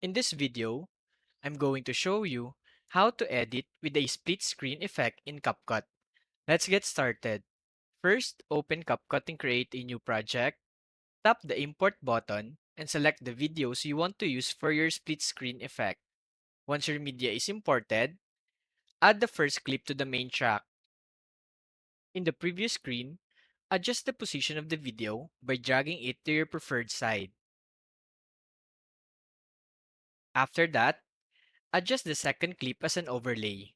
In this video, I'm going to show you how to edit with a split screen effect in CapCut. Let's get started. First, open CapCut and create a new project. Tap the import button and select the videos you want to use for your split screen effect. Once your media is imported, add the first clip to the main track. In the preview screen, adjust the position of the video by dragging it to your preferred side. After that, adjust the second clip as an overlay.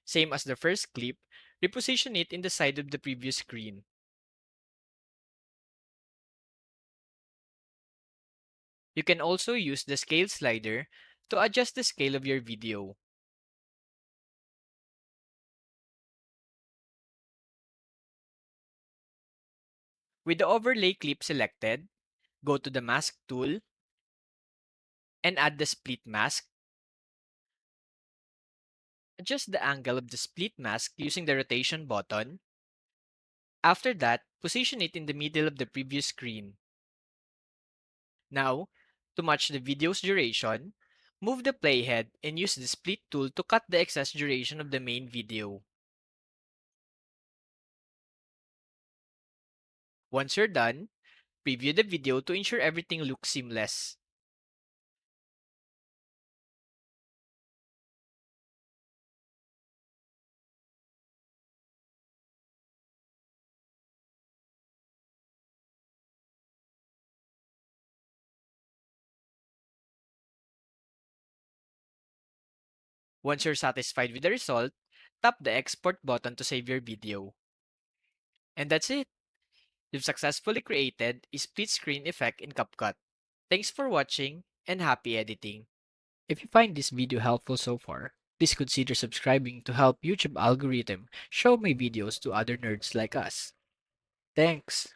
Same as the first clip, reposition it in the side of the previous screen. You can also use the scale slider to adjust the scale of your video. With the overlay clip selected, go to the mask tool and add the split mask. Adjust the angle of the split mask using the rotation button. After that, position it in the middle of the previous screen. Now, to match the video's duration, move the playhead and use the split tool to cut the excess duration of the main video. Once you're done, preview the video to ensure everything looks seamless. Once you're satisfied with the result, tap the export button to save your video. And that's it. You've successfully created a split screen effect in CapCut. Thanks for watching and happy editing. If you find this video helpful so far, please consider subscribing to help YouTube algorithm show my videos to other nerds like us. Thanks.